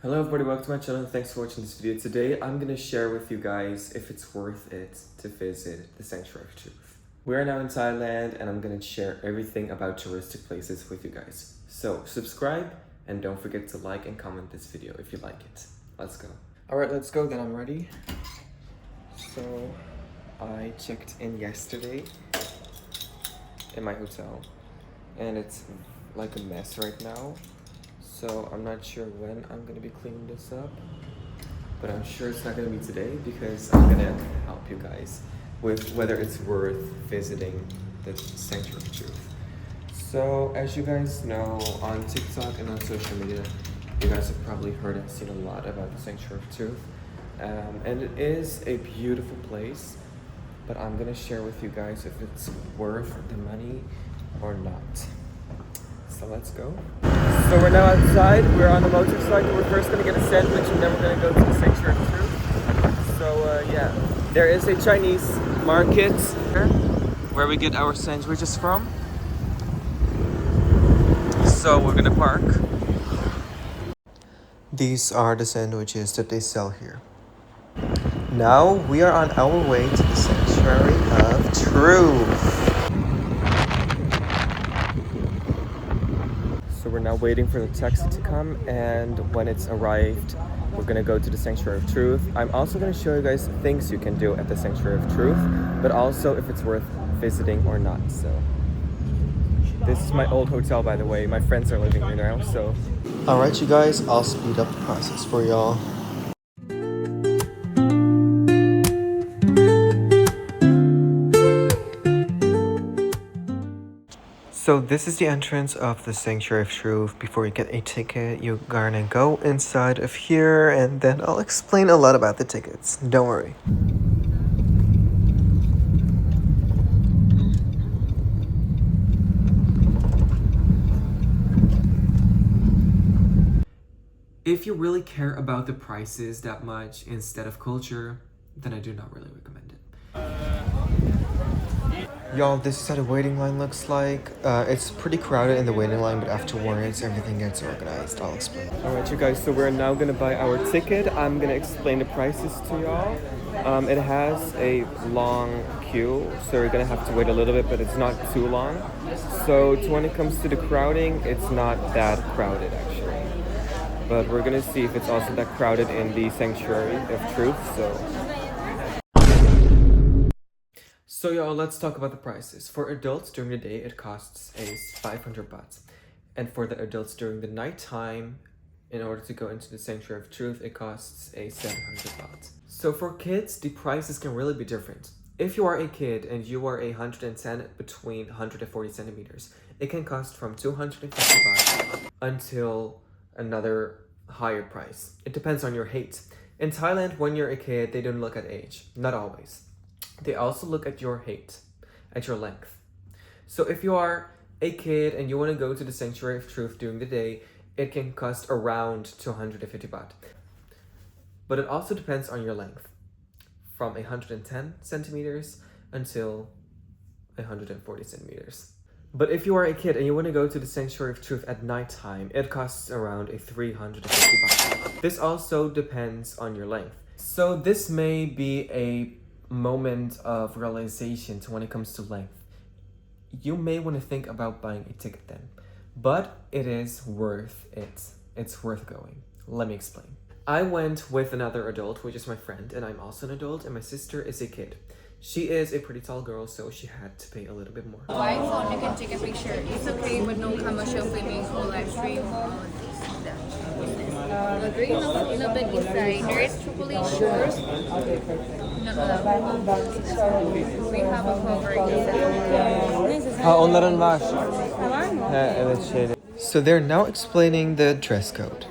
Hello everybody, welcome to my channel and thanks for watching this video. Today I'm going to share with you guys if it's worth it to visit the Sanctuary of Truth. We are now in Thailand and I'm going to share everything about touristic places with you guys. So subscribe and don't forget to like and comment this video if you like it. Let's go. Alright, let's go then, I'm ready. So I checked in yesterday in my hotel and it's like a mess right now. So I'm not sure when I'm gonna be cleaning this up, but I'm sure it's not gonna be today because I'm gonna help you guys with whether it's worth visiting the Sanctuary of Truth. So as you guys know, on TikTok and on social media, you guys have probably heard and seen a lot about the Sanctuary of Truth. And it is a beautiful place, but I'm gonna share with you guys if it's worth the money or not. So let's go. So we're now outside, we're on a motorcycle. We're first gonna get a sandwich and then we're gonna go to the Sanctuary of Truth. So yeah, there is a Chinese market where we get our sandwiches from. So we're gonna park. These are the sandwiches that they sell here. Now we are on our way to the Sanctuary of Truth. So we're now waiting for the taxi to come, and when it's arrived, we're gonna go to the Sanctuary of Truth. I'm also gonna show you guys things you can do at the Sanctuary of Truth, but also if it's worth visiting or not. So this is my old hotel, by the way. My friends are living here now, so. All right, you guys, I'll speed up the process for y'all. So this is the entrance of the Sanctuary of Truth. Before you get a ticket, you're gonna go inside of here and then I'll explain a lot about the tickets. Don't worry. If you really care about the prices that much instead of culture, then I do not really recommend it. Y'all, this is how the waiting line looks like. It's pretty crowded in the waiting line, but afterwards everything gets organized. I'll explain. Alright you guys, so we're now gonna buy our ticket. I'm gonna explain the prices to y'all. It has a long queue, so you're gonna have to wait a little bit, but it's not too long. So when it comes to the crowding, it's not that crowded actually. But we're gonna see if it's also that crowded in the Sanctuary of Truth, So y'all, let's talk about the prices. For adults during the day, it costs 500 baht. And for the adults during the nighttime, in order to go into the Sanctuary of Truth, it costs 700 baht. So for kids, the prices can really be different. If you are a kid and you are 110 between 140 centimeters, it can cost from 250 baht until another higher price. It depends on your height. In Thailand, when you're a kid, they don't look at age. Not always. They also look at your height, at your length. So if you are a kid and you want to go to the Sanctuary of Truth during the day, it can cost around 250 baht. But it also depends on your length, from 110 centimeters until 140 centimeters. But if you are a kid and you want to go to the Sanctuary of Truth at nighttime, it costs around 350 baht. This also depends on your length. So this may be a moment of realization when it comes to length. You may want to think about buying a ticket then, but it is worth it. It's worth going. Let me explain. I went with another adult, which is my friend, and I'm also an adult, and my sister is a kid. She is a pretty tall girl, so she had to pay a little bit more. By phone, you can take a picture. It's okay with no commercial filming or live stream or agree? No, in a bit inside. There is chocolate shores. Not allowed. We have a cover inside. Onların var. Evet şeyde. So they're now explaining the dress code.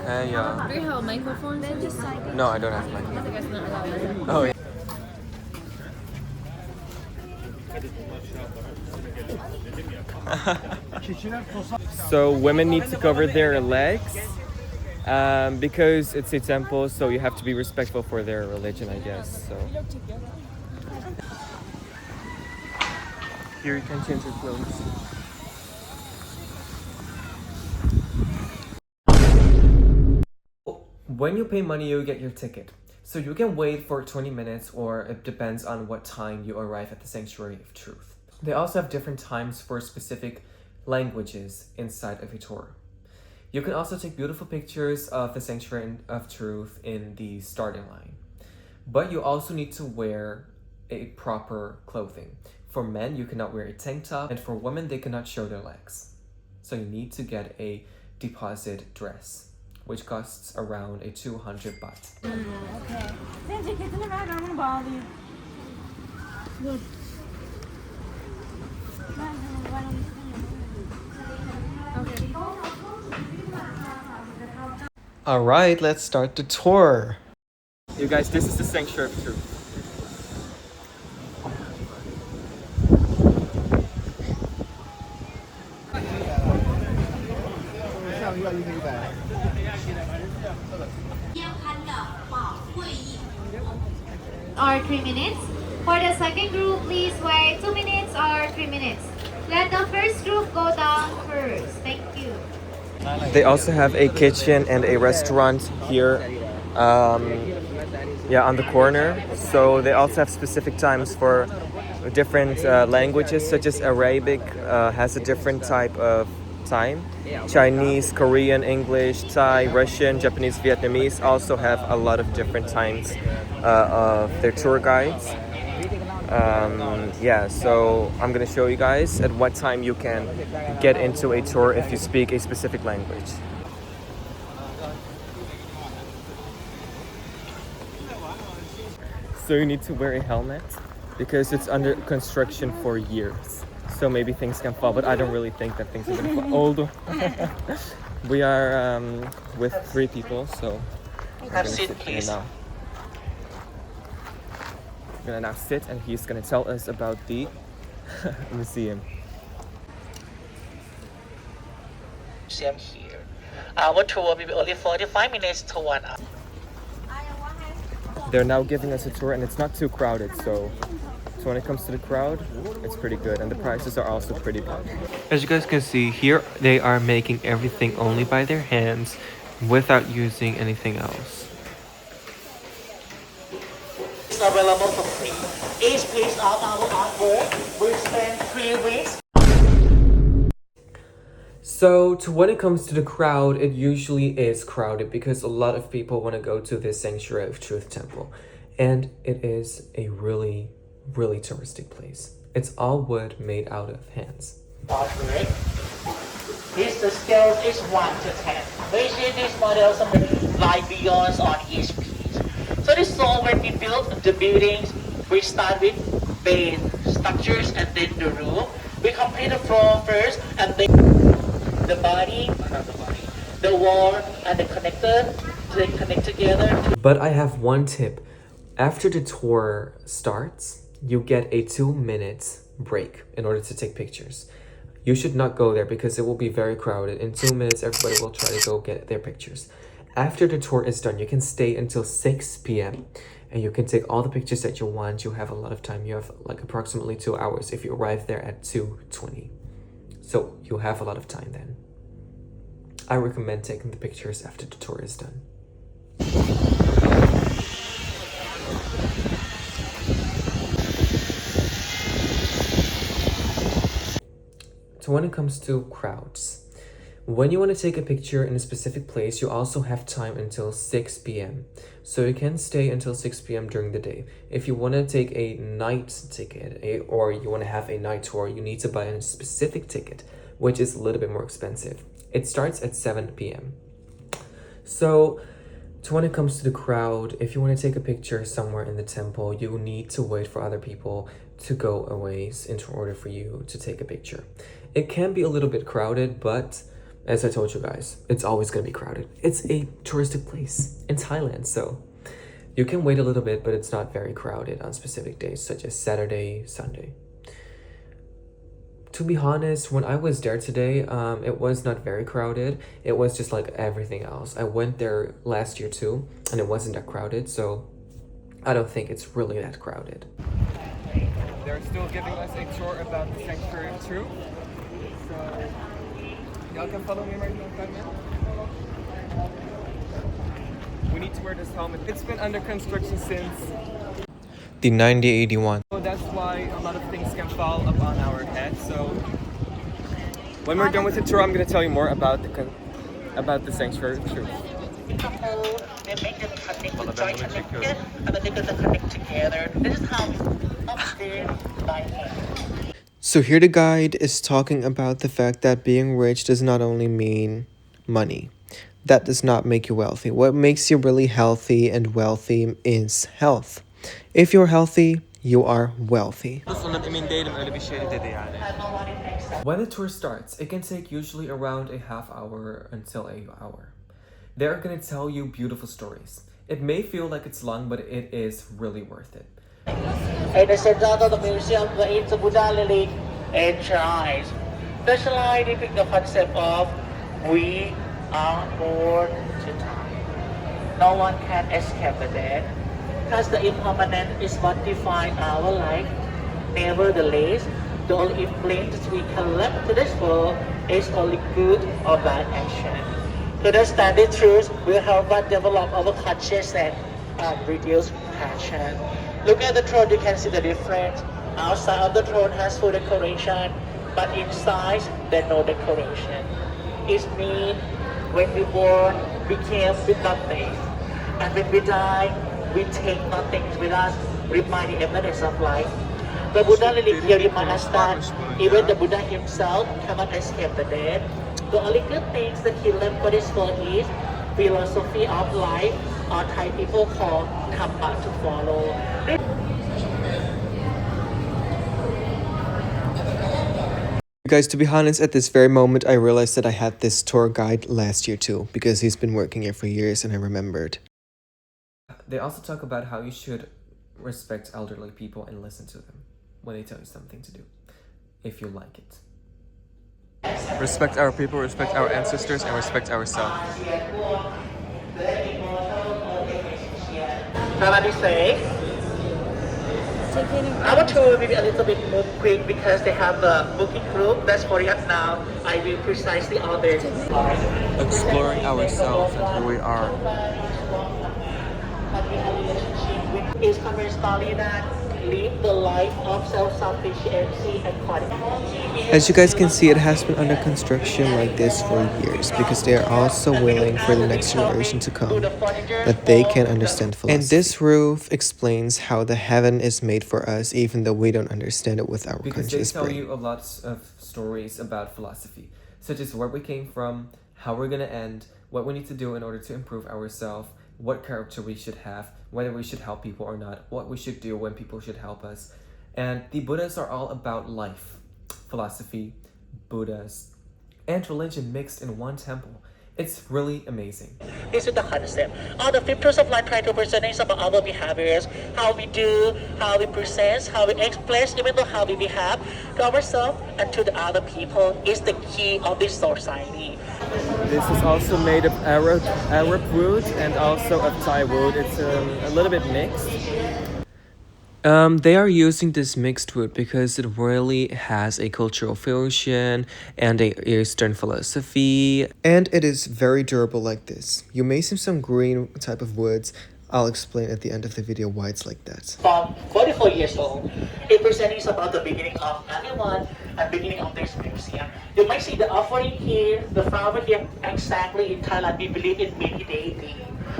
Hey, Do you have a microphone? Then just no, I don't have a microphone. I guess not allowed. Oh yeah. So women need to cover their legs Because it's a temple, so you have to be respectful for their religion, I guess. So here you can change your clothes. When you pay money, you get your ticket. So you can wait for 20 minutes, or it depends on what time you arrive at the Sanctuary of Truth. They also have different times for specific languages inside of a tour. You can also take beautiful pictures of the Sanctuary of Truth in the starting line. But you also need to wear a proper clothing. For men, you cannot wear a tank top, and for women, they cannot show their legs. So you need to get a deposit dress, which costs around a 200 baht. Okay. Then take it to the right arm and body. Good. Okay. All right, let's start the tour. You guys, this is the Sanctuary of Truth. Or 3 minutes. For the second group, please wait 2 minutes or 3 minutes. Let the first group go down first. Thank you. They also have a kitchen and a restaurant here, on the corner. So they also have specific times for different languages, such as Arabic has a different type of time. Chinese, Korean, English, Thai, Russian, Japanese, Vietnamese also have a lot of different times of their tour guides. So I'm gonna show you guys at what time you can get into a tour if you speak a specific language. So you need to wear a helmet because it's under construction for years. So maybe things can fall, but I don't really think that things are gonna fall. Although we are with 3 people, so I'm gonna sit here now. I'm gonna now sit, and he's gonna tell us about the museum. Museum here. Our tour will be only 45 minutes to 1 hour. They're now giving us a tour, and it's not too crowded, so when it comes to the crowd, it's pretty good, and the prices are also pretty good. As you guys can see here, they are making everything only by their hands without using anything else. It's available for free. Each piece of our artwork will spend 3 weeks. So when it comes to the crowd, it usually is crowded because a lot of people want to go to this Sanctuary of Truth temple. And it is a really, really touristic place. It's all wood made out of hands. Artwork. This the scale is 1 to 10. Basically, these models are light beyonds on each piece. So this is all when we build the buildings. We start with base structures and then the roof. We complete the floor first and then the body, the wall, and the connector. They connect together. But I have one tip. After the tour starts, you get a 2-minute break in order to take pictures. You should not go there because it will be very crowded. In 2 minutes, everybody will try to go get their pictures. After the tour is done, you can stay until 6 p.m. and you can take all the pictures that you want. You have a lot of time. You have like approximately 2 hours if you arrive there at 2:20. So you have a lot of time then. I recommend taking the pictures after the tour is done. So when it comes to crowds, when you want to take a picture in a specific place, you also have time until 6 p.m. So you can stay until 6 p.m. during the day. If you want to take a night ticket or you want to have a night tour, you need to buy a specific ticket, which is a little bit more expensive. It starts at 7 p.m. So when it comes to the crowd, if you want to take a picture somewhere in the temple, you need to wait for other people to go a ways in order for you to take a picture. It can be a little bit crowded, but as I told you guys, it's always going to be crowded. It's a touristic place in Thailand, so you can wait a little bit, but it's not very crowded on specific days, such as Saturday, Sunday. To be honest, when I was there today, it was not very crowded. It was just like everything else. I went there last year too, and it wasn't that crowded, so I don't think it's really that crowded. They're still giving us a tour about the Sanctuary of Truth. So, y'all can follow me right now. We need to wear this helmet. It's been under construction since the 9081. So that's why a lot of things can fall upon our head. So when we're done with the tour, I'm gonna tell you more about the Sanctuary of Truth. They make them connect with joint connected, and then they're gonna connect together. This is how it's upstairs by hand. So here the guide is talking about the fact that being rich does not only mean money. That does not make you wealthy. What makes you really healthy and wealthy is health. If you're healthy, you are wealthy. When the tour starts, it can take usually around a half hour until an hour. They're gonna tell you beautiful stories. It may feel like it's long, but it is really worth it. In the center of the museum, there is a Buddha lily and shrines. Specially depict the concept of we are born to die. No one can escape the death, because the impermanent is what defines our life. Nevertheless, the only influence we can learn to this world is only good or bad action. To understand the truth will help us develop our consciousness and reduce passion. Look at the throne, you can see the difference. Outside of the throne has full decoration, but inside there's no decoration. It means when we born, we came with nothing. And when we die, we take nothing with us, remind the evidence of life. The Buddha really here reminds us that even the Buddha himself cannot escape the death. The only good things that he learned for this world is philosophy of life, or Thai people call Dhamma to follow. Guys, to be honest, at this very moment, I realized that I had this tour guide last year too, because he's been working here for years and I remembered. They also talk about how you should respect elderly people and listen to them when they tell you something to do, if you like it. Respect our people, respect our ancestors, and respect ourselves. Somebody say, our tour will be a little bit more quick because they have a booking group. That's for it now. I will precisely order. Exploring ourselves and who we are. Is convert story that live the life of self-sufficiency and quality. As you guys can see, it has been under construction like this for years because they are also willing for the next generation to come that they can understand philosophy. And this roof explains how the heaven is made for us even though we don't understand it with our conscious brain. Because they tell you a lot of stories about philosophy, such as where we came from, how we're gonna end, what we need to do in order to improve ourselves, what character we should have, whether we should help people or not, what we should do when people should help us. And the Buddhas are all about life, philosophy, Buddhas, and religion mixed in one temple. It's really amazing. This is the concept. All the 5 truths of life try to present is about our behaviors, how we do, how we present, how we express, even though how we behave to ourselves and to the other people is the key of this society. This is also made of Arab wood and also of Thai wood. It's a little bit mixed. They are using this mixed wood because it really has a cultural fusion and a Eastern philosophy. And it is very durable like this. You may see some green type of woods. I'll explain at the end of the video why it's like that. From 44 years old, it presents about the beginning of everyone and beginning of this museum. You might see the offering here, the flower here. Exactly in Thailand, we believe in many deities,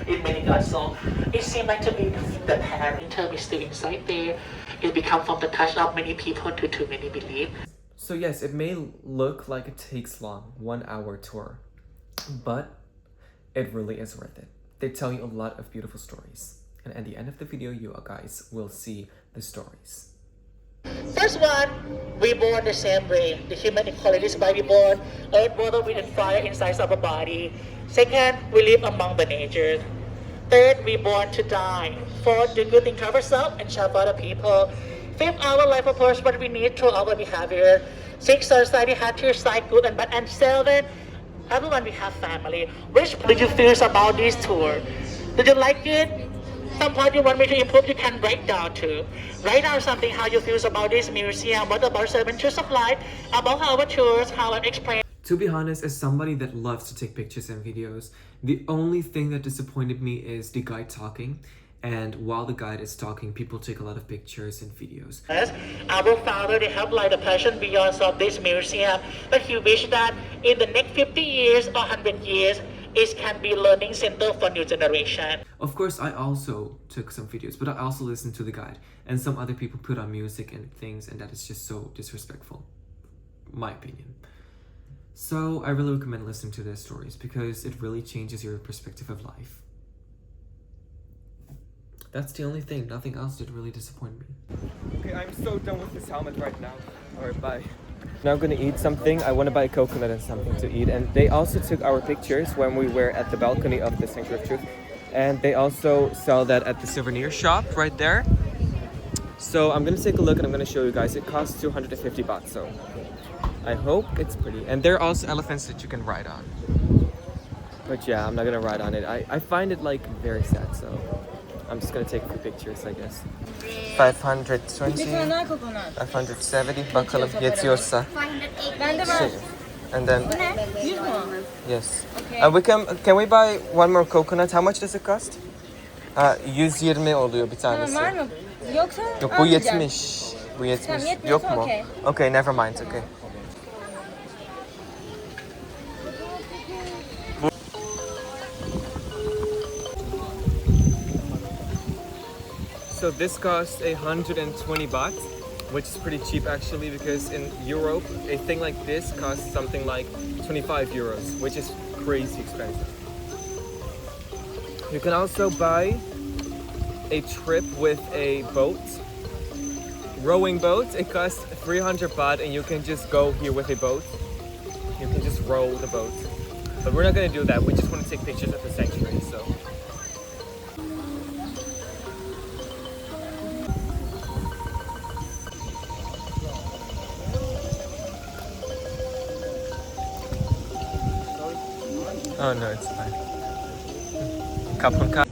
in many gods. So it seems like to be the parent term is still inside there. It becomes from the touch of many people to too many believe. So yes, it may look like it takes long, 1 hour tour, but it really is worth it. They tell you a lot of beautiful stories. And at the end of the video, you guys will see the stories. First one, we born the same way. The human equality is by we born, earth, water, wind, and fire inside our body. Second, we live among the nature. Third, we born to die. Fourth, do good things to ourselves and share other people. Fifth, our life purpose, what we need through our behavior. 6, society had your side good and bad. And 7, everyone we have family. Which did you feel about this tour? Did you like it? Some point you want me to improve, you can write down too. Write down something how you feel about this museum, what about 7 Tours of Life, about our tours, how I explain. To be honest, as somebody that loves to take pictures and videos, the only thing that disappointed me is the guide talking. And while the guide is talking, people take a lot of pictures and videos. Our founder, they have like the passion beyond of this museum, but he wished that in the next 50 years or 100 years, it can be learning center for new generation. Of course, I also took some videos, but I also listened to the guide. And some other people put on music and things, and that is just so disrespectful, my opinion. So I really recommend listening to their stories because it really changes your perspective of life. That's the only thing. Nothing else did really disappoint me. Okay, I'm so done with this helmet right now. Alright, bye. Now I'm gonna eat something. I want to buy a coconut and something to eat. And they also took our pictures when we were at the balcony of the Sanctuary of Truth. And they also sell that at the souvenir shop right there. So I'm gonna take a look and I'm gonna show you guys. It costs 250 baht, so I hope it's pretty. And there are also elephants that you can ride on. But yeah, I'm not gonna ride on it. I find it like very sad, so I'm just gonna take a few pictures, I guess. 520, 570, bakalım yetiyorsa. 508. Ben de var. And then, 100 mu? yes. Okay. Can we buy one more coconut? How much does it cost? 120 oluyor bir tanesi. Tamam, var mı? Yoksa Yok bu almayacağım. 70. Bu 70. Tamam, yetmiyorsa Yok mu? okey. Okay, never mind. Okay. So this costs 120 baht, which is pretty cheap actually, because in Europe a thing like this costs something like 25 euros, which is crazy expensive. You can also buy a trip with a boat, rowing boat. It costs 300 baht and you can just go here with a boat. You can just row the boat. But we're not gonna do that, we just want to take pictures of the sanctuary, so. Oh no, it's fine. Kapun ka.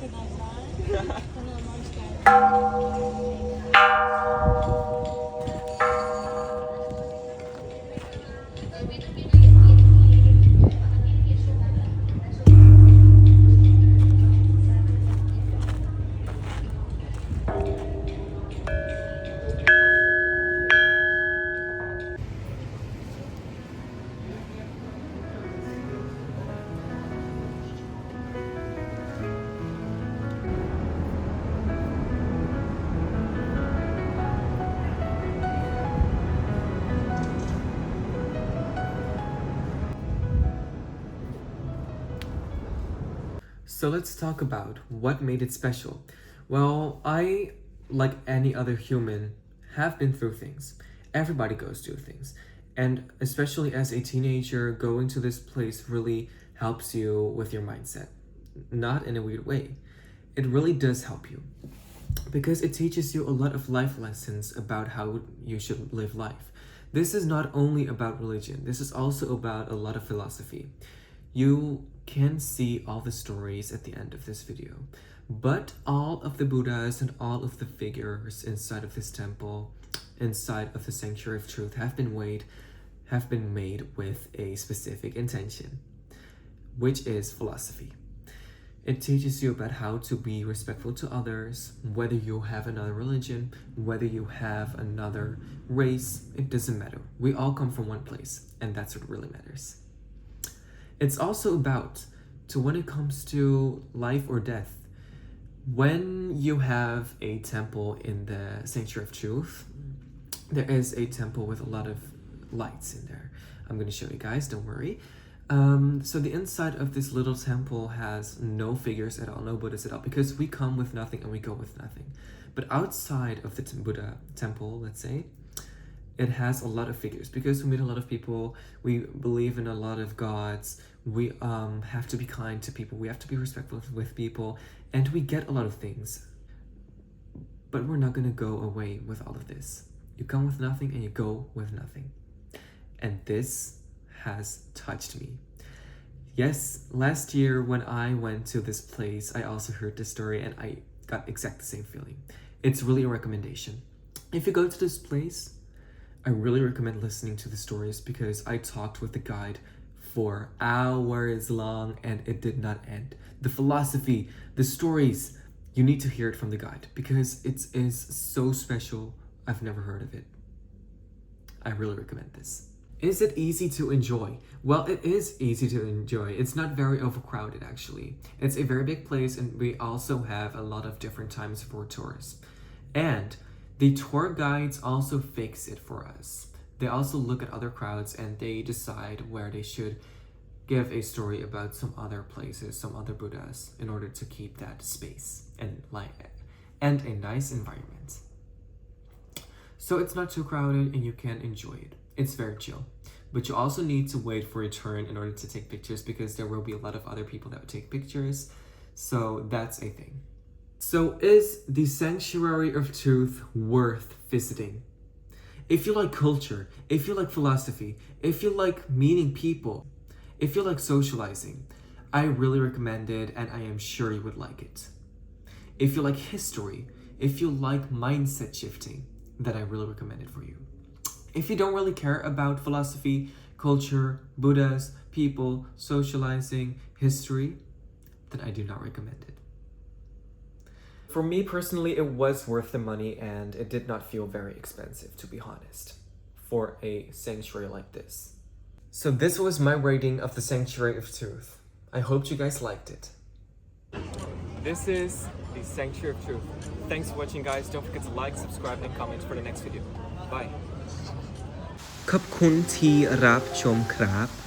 So let's talk about what made it special. Well, I, like any other human, have been through things. Everybody goes through things. And especially as a teenager, going to this place really helps you with your mindset. Not in a weird way. It really does help you. Because it teaches you a lot of life lessons about how you should live life. This is not only about religion, this is also about a lot of philosophy. You can see all the stories at the end of this video, but all of the Buddhas and all of the figures inside of this temple, inside of the Sanctuary of Truth, have been made with a specific intention, which is philosophy. It teaches you about how to be respectful to others, whether you have another religion, whether you have another race, it doesn't matter. We all come from one place, and that's what really matters. It's also about, when it comes to life or death, when you have a temple in the Sanctuary of Truth, there is a temple with a lot of lights in there. I'm going to show you guys, don't worry. So the inside of this little temple has no figures at all, no Buddhas at all, because we come with nothing and we go with nothing. But outside of the Buddha temple, let's say, it has a lot of figures because we meet a lot of people, we believe in a lot of gods, we have to be kind to people, we have to be respectful with people, and we get a lot of things. But we're not going to go away with all of this. You come with nothing and you go with nothing. and this has touched me. Yes, last year when I went to this place, I also heard this story and I got exact the same feeling. It's really a recommendation. If you go to this place, I really recommend listening to the stories because I talked with the guide for hours long and it did not end. The philosophy, the stories, you need to hear it from the guide because it is so special. I've never heard of it. I really recommend this. Is it easy to enjoy? Well, it is easy to enjoy. It's not very overcrowded actually. It's a very big place and we also have a lot of different times for tours. And the tour guides also fix it for us. They also look at other crowds and they decide where they should give a story about some other places, some other Buddhas, in order to keep that space and a nice environment. So it's not too crowded and you can enjoy it. It's very chill. But you also need to wait for your turn in order to take pictures because there will be a lot of other people that would take pictures. So that's a thing. So is the Sanctuary of Truth worth visiting? If you like culture, if you like philosophy, if you like meeting people, if you like socializing, I really recommend it and I am sure you would like it. If you like history, if you like mindset shifting, then I really recommend it for you. If you don't really care about philosophy, culture, Buddhas, people, socializing, history, then I do not recommend it. For me personally, it was worth the money and it did not feel very expensive, to be honest, for a sanctuary like this. So this was my rating of the Sanctuary of Truth. I hope you guys liked it. This is the Sanctuary of Truth. Thanks for watching, guys. Don't forget to like, subscribe, and comment for the next video. Bye. ขอบคุณที่รับชมครับ